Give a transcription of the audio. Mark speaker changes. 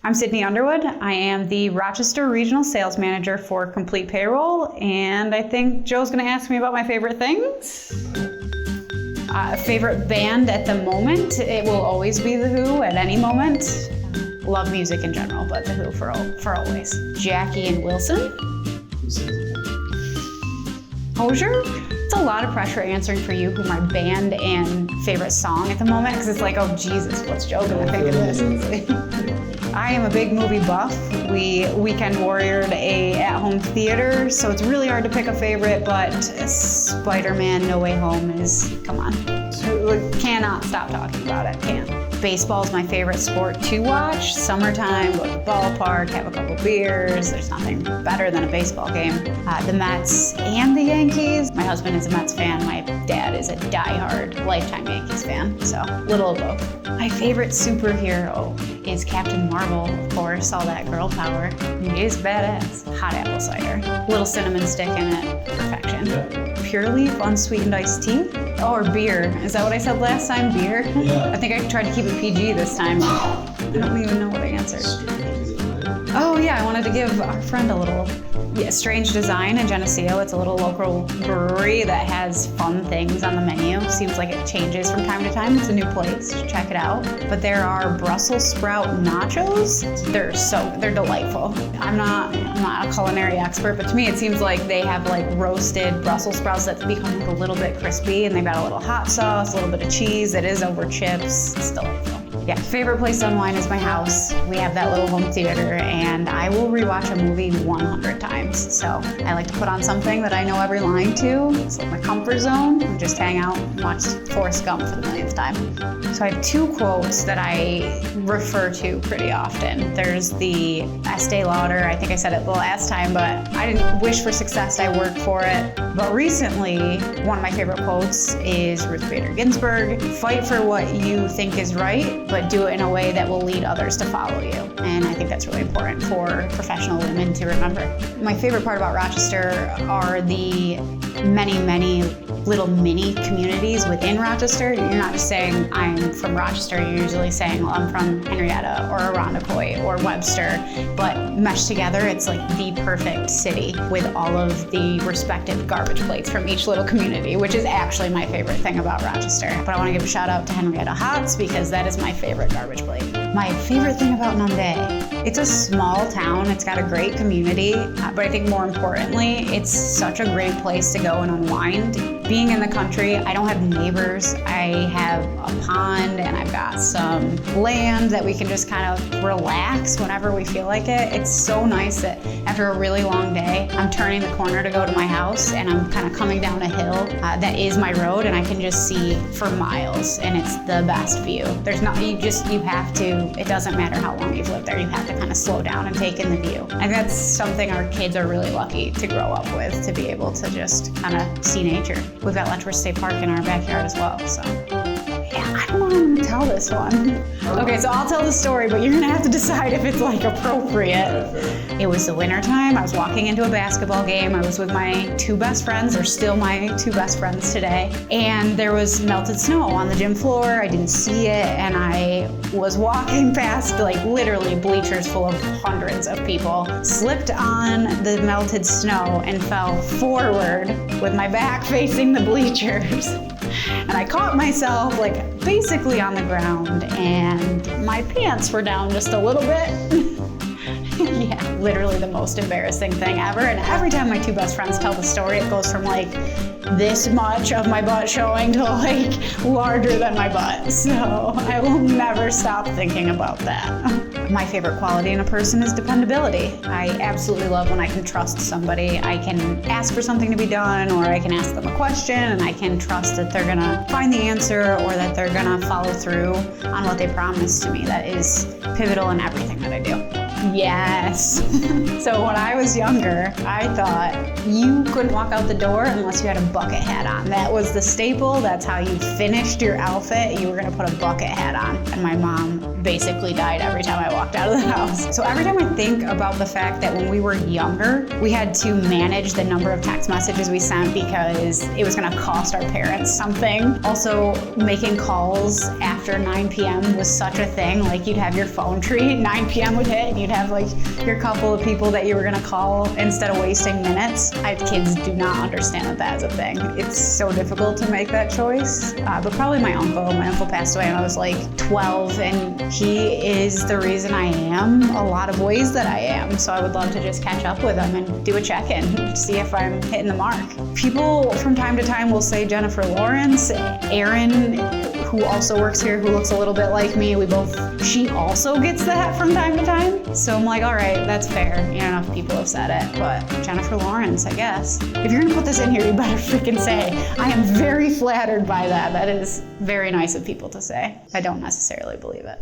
Speaker 1: I'm Sydney Underwood. I am the Rochester Regional Sales Manager for Complete Payroll, and I think Joe's going to ask me about my favorite things. Favorite band at the moment, it will always be The Who at any moment. Love music in general, but The Who for always. Jackie and Wilson. Hosier? It's a lot of pressure answering for you who my band and favorite song at the moment, because it's like, oh Jesus, what's Joe gonna think of this? I am a big movie buff. We weekend warriored a at-home theater, so it's really hard to pick a favorite, but Spider-Man No Way Home is, come on. Cannot stop talking about it, can't. Baseball is my favorite sport to watch. Summertime, go to the ballpark, have a couple beers. There's nothing better than a baseball game. The Mets and the Yankees. My husband is a Mets fan. My dad is a diehard lifetime Yankees fan, so little of both. My favorite superhero is Captain Marvel, of course, all that girl power. He is badass. Hot apple cider. Little cinnamon stick in it, perfection. Pure Leaf unsweetened iced tea. Oh, or beer. Is that what I said last time? Beer? Yeah. I think I tried to keep it PG this time. I don't even know what I answered. Oh yeah, I wanted to give our friend a little Strange Design in Geneseo. It's a little local brewery that has fun things on the menu. Seems like it changes from time to time. It's a new place. Check it out. But there are Brussels sprout nachos. They're delightful. I'm not a culinary expert, but to me it seems like they have like roasted Brussels sprouts that become like a little bit crispy, and they've got a little hot sauce, a little bit of cheese that is over chips. It's delightful. Yeah, favorite place to unwind is my house. We have that little home theater, and I will rewatch a movie 100 times. So I like to put on something that I know every line to. It's like my comfort zone, and just hang out and watch Forrest Gump for the millionth time. So I have two quotes that I refer to pretty often. There's the Estee Lauder, I think I said it the last time, but I didn't wish for success, I worked for it. But recently, one of my favorite quotes is Ruth Bader Ginsburg. Fight for what you think is right, but do it in a way that will lead others to follow you. And I think that's really important for professional women to remember. My favorite part about Rochester are the many little mini communities within Rochester. You're not just saying I'm from Rochester, you're usually saying, well, I'm from Henrietta or Irondequoit or Webster, but meshed together, it's like the perfect city with all of the respective garbage plates from each little community, which is actually my favorite thing about Rochester. But I want to give a shout out to Henrietta Hots because that is my favorite garbage plate. My favorite thing about Nunde, it's a small town, it's got a great community, but I think more importantly, it's such a great place to go and unwind. Being in the country, I don't have neighbors. I have a pond and I've got some land that we can just kind of relax whenever we feel like it. It's so nice that after a really long day, I'm turning the corner to go to my house and I'm kind of coming down a hill that is my road, and I can just see for miles, and it's the best view. There's not, you have to, it doesn't matter how long you've lived there, you have to kind of slow down and take in the view. And that's something our kids are really lucky to grow up with, to be able to just kind of see nature. We've got Letchworth State Park in our backyard as well, so. Yeah, I don't know how I'm gonna tell this one. Okay, so I'll tell the story, but you're gonna have to decide if it's like appropriate. It was the winter time. I was walking into a basketball game. I was with my two best friends. They're still my two best friends today. And there was melted snow on the gym floor. I didn't see it, and I was walking past like literally bleachers full of hundreds of people, slipped on the melted snow and fell forward with my back facing the bleachers. And I caught myself like basically on the ground, and my pants were down just a little bit. Yeah, literally the most embarrassing thing ever. And every time my two best friends tell the story, it goes from like this much of my butt showing to like larger than my butt. So I will never stop thinking about that. My favorite quality in a person is dependability. I absolutely love when I can trust somebody. I can ask for something to be done, or I can ask them a question and I can trust that they're gonna find the answer, or that they're gonna follow through on what they promised to me. That is pivotal in everything that I do. Yes. So when I was younger, I thought you couldn't walk out the door unless you had a bucket hat on. That was the staple. That's how you finished your outfit. You were gonna put a bucket hat on. And my mom basically died every time I walked out of the house. So every time I think about the fact that when we were younger, we had to manage the number of text messages we sent because it was gonna cost our parents something. Also, making calls after 9 p.m. was such a thing. Like, you'd have your phone tree, 9 p.m. would hit, and you'd have like your couple of people that you were gonna call instead of wasting minutes. Kids do not understand that that's a thing. It's so difficult to make that choice. But probably my uncle. My uncle passed away when I was like 12, and he is the reason I am a lot of ways that I am. So I would love to just catch up with him and do a check-in, see if I'm hitting the mark. People from time to time will say Jennifer Lawrence. Erin, who also works here, who looks a little bit like me, she also gets that from time to time. So I'm like, all right, that's fair. Enough people have said it, but Jennifer Lawrence, I guess. If you're gonna put this in here, you better freaking say, I am very flattered by that. That is very nice of people to say. I don't necessarily believe it.